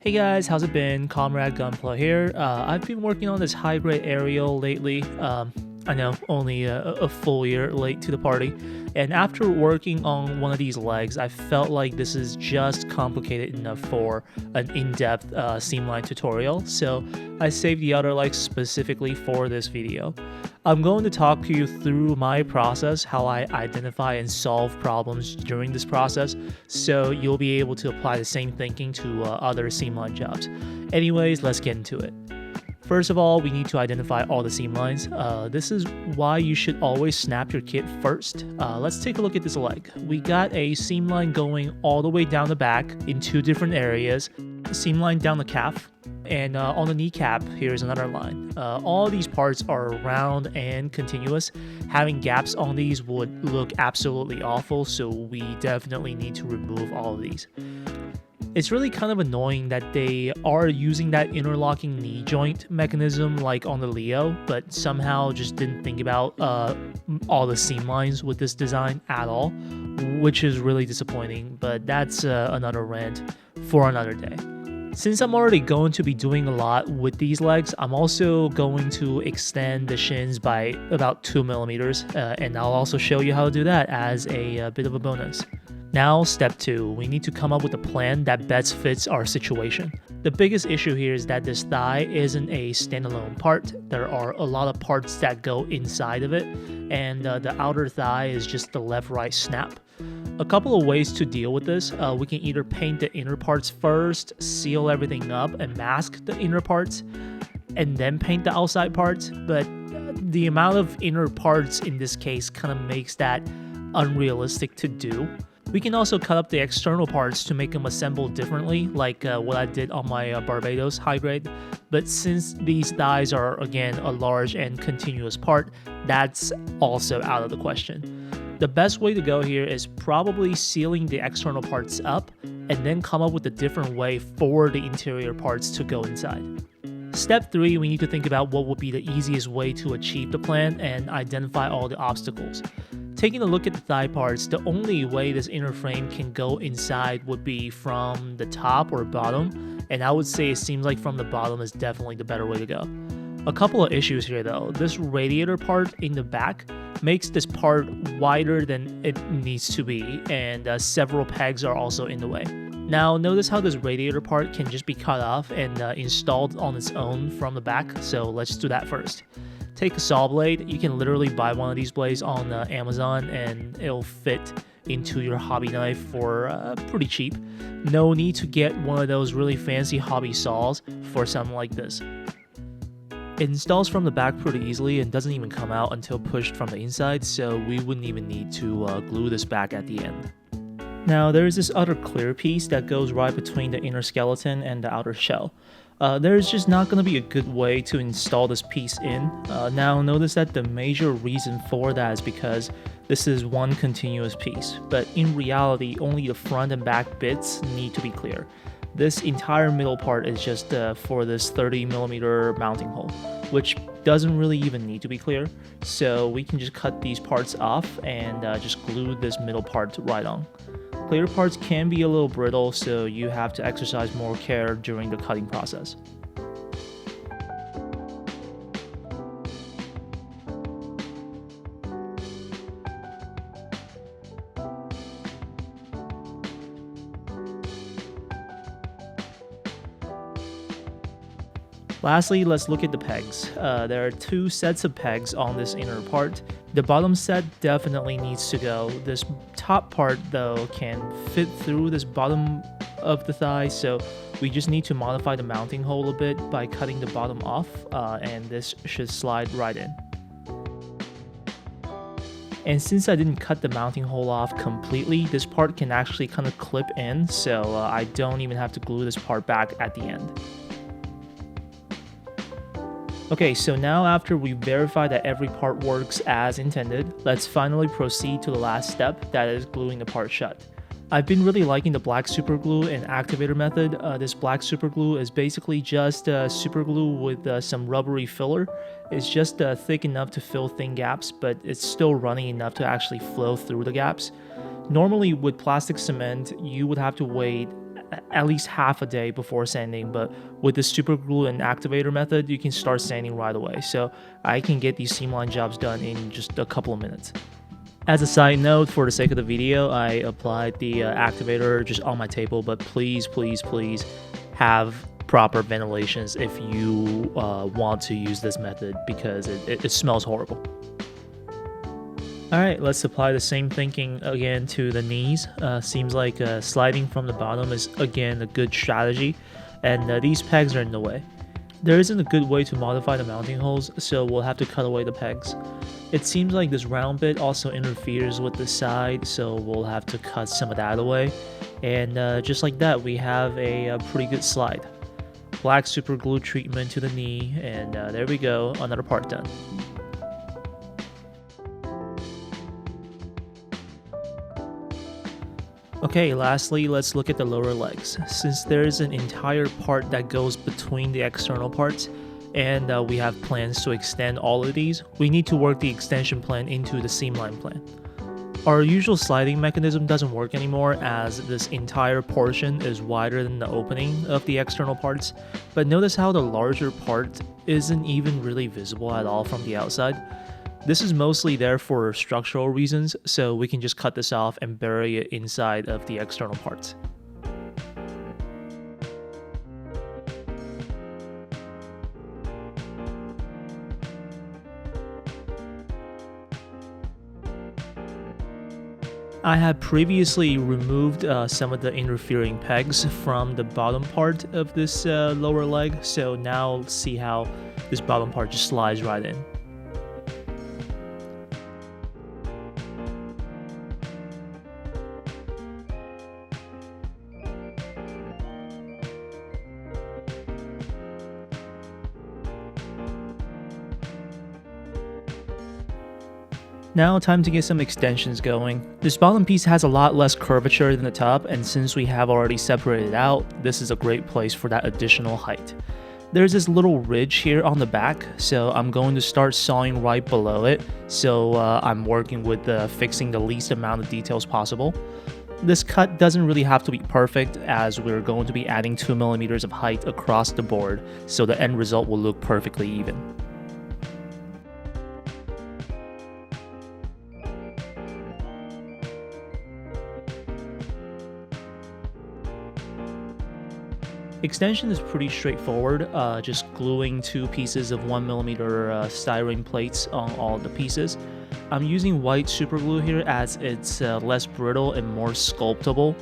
Hey guys, how's it been? Comrade Gunpla here. I've been working on this high-grade aerial lately. I know, only a full year late to the party. And after working on one of these legs, I felt like this is just complicated enough for an in-depth seamline tutorial. So I saved the other legs specifically for this video. I'm going to talk to you through my process, how I identify and solve problems during this process, so you'll be able to apply the same thinking to other seamline jobs. Anyways, let's get into it. First of all, we need to identify all the seam lines. This is why you should always snap your kit first. Let's take a look at this leg. We got a seam line going all the way down the back in two different areas. Seam line down the calf, and on the kneecap, here's another line. All these parts are round and continuous. Having gaps on these would look absolutely awful, so we definitely need to remove all of these. It's really kind of annoying that they are using that interlocking knee joint mechanism like on the Leo, but somehow just didn't think about all the seam lines with this design at all, which is really disappointing, but that's another rant for another day. Since I'm already going to be doing a lot with these legs, I'm also going to extend the shins by about 2 millimeters, and I'll also show you how to do that as a bit of a bonus. Now, step 2, we need to come up with a plan that best fits our situation. The biggest issue here is that this thigh isn't a standalone part. There are a lot of parts that go inside of it, and the outer thigh is just the left-right snap. A couple of ways to deal with this. We can either paint the inner parts first, seal everything up, and mask the inner parts, and then paint the outside parts, but the amount of inner parts in this case kind of makes that unrealistic to do. We can also cut up the external parts to make them assemble differently, like what I did on my Barbados high grade. But since these thighs are, again, a large and continuous part, that's also out of the question. The best way to go here is probably sealing the external parts up and then come up with a different way for the interior parts to go inside. Step 3, we need to think about what would be the easiest way to achieve the plan and identify all the obstacles. Taking a look at the thigh parts, the only way this inner frame can go inside would be from the top or bottom, and I would say it seems like from the bottom is definitely the better way to go. A couple of issues here though. This radiator part in the back makes this part wider than it needs to be, and several pegs are also in the way. Now notice how this radiator part can just be cut off and installed on its own from the back, so let's do that first. Take a saw blade. You can literally buy one of these blades on Amazon and it'll fit into your hobby knife for pretty cheap. No need to get one of those really fancy hobby saws for something like this. It installs from the back pretty easily and doesn't even come out until pushed from the inside, so we wouldn't even need to glue this back at the end. Now there's this other clear piece that goes right between the inner skeleton and the outer shell. There's just not going to be a good way to install this piece in. Now notice that the major reason for that is because this is one continuous piece, but in reality only the front and back bits need to be clear. This entire middle part is just for this 30mm mounting hole, which doesn't really even need to be clear, so we can just cut these parts off and just glue this middle part right on. Clear parts can be a little brittle, so you have to exercise more care during the cutting process. Lastly, let's look at the pegs. There are 2 sets of pegs on this inner part. The bottom set definitely needs to go. This top part though can fit through this bottom of the thigh, so we just need to modify the mounting hole a bit by cutting the bottom off, and this should slide right in. And since I didn't cut the mounting hole off completely, this part can actually kind of clip in, so I don't even have to glue this part back at the end. Okay, so now after we verify that every part works as intended, let's finally proceed to the last step, that is gluing the part shut. I've been really liking the black super glue and activator method. This black super glue is basically just super glue with some rubbery filler. It's just thick enough to fill thin gaps, but it's still running enough to actually flow through the gaps. Normally with plastic cement, you would have to wait at least half a day before sanding, but with the super glue and activator method, you can start sanding right away. So I can get these seamline jobs done in just a couple of minutes. As a side note, for the sake of the video, I applied the activator just on my table, but please, please, please have proper ventilations if you want to use this method, because it smells horrible. Alright, let's apply the same thinking again to the knees. Seems like sliding from the bottom is again a good strategy, and these pegs are in the way. There isn't a good way to modify the mounting holes, so we'll have to cut away the pegs. It seems like this round bit also interferes with the side, so we'll have to cut some of that away. And just like that, we have a pretty good slide. Black super glue treatment to the knee, and there we go, another part done. Okay, lastly, let's look at the lower legs. Since there's an entire part that goes between the external parts, and we have plans to extend all of these, we need to work the extension plan into the seamline plan. Our usual sliding mechanism doesn't work anymore, as this entire portion is wider than the opening of the external parts, but notice how the larger part isn't even really visible at all from the outside. This is mostly there for structural reasons, so we can just cut this off and bury it inside of the external parts. I had previously removed some of the interfering pegs from the bottom part of this lower leg, so now see how this bottom part just slides right in. Now time to get some extensions going. This bottom piece has a lot less curvature than the top, and since we have already separated it out, this is a great place for that additional height. There's this little ridge here on the back, so I'm going to start sawing right below it, so I'm working with fixing the least amount of details possible. This cut doesn't really have to be perfect, as we're going to be adding 2mm of height across the board, so the end result will look perfectly even. Extension is pretty straightforward, just gluing 2 pieces of 1mm styrene plates on all the pieces. I'm using white super glue here as it's less brittle and more sculptable.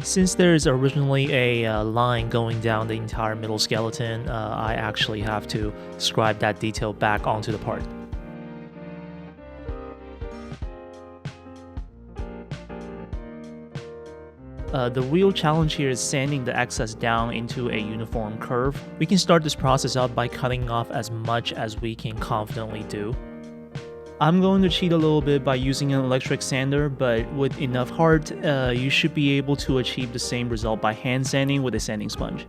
Since there's originally a line going down the entire middle skeleton, I actually have to scribe that detail back onto the part. The real challenge here is sanding the excess down into a uniform curve. We can start this process out by cutting off as much as we can confidently do. I'm going to cheat a little bit by using an electric sander, but with enough heart, you should be able to achieve the same result by hand sanding with a sanding sponge.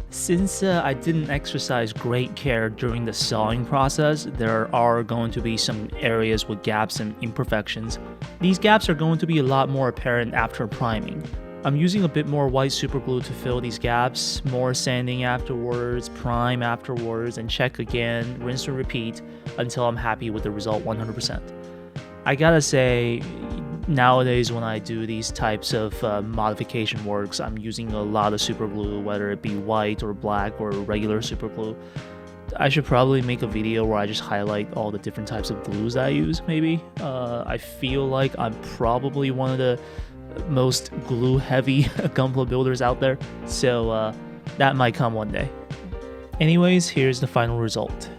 Since I didn't exercise great care during the sawing process, there are going to be some areas with gaps and imperfections. These gaps are going to be a lot more apparent after priming. I'm using a bit more white super glue to fill these gaps, more sanding afterwards, prime afterwards, and check again, rinse and repeat until I'm happy with the result 100%. I gotta say, nowadays when I do these types of modification works, I'm using a lot of super glue, whether it be white or black or regular super glue. I should probably make a video where I just highlight all the different types of glues that I use, maybe. I feel like I'm probably one of the most glue heavy gunpla builders out there, so that might come one day. Anyways, here's the final result.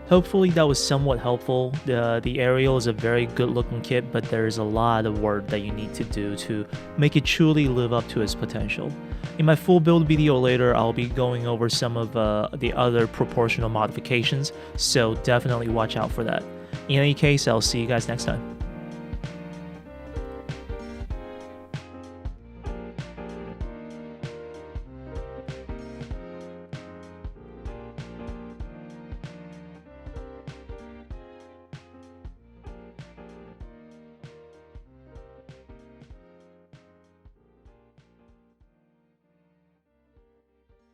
Hopefully that was somewhat helpful. The aerial is a very good looking kit, but there's a lot of work that you need to do to make it truly live up to its potential. In my full build video later, I'll be going over some of the other proportional modifications, so definitely watch out for that. In any case, I'll see you guys next time.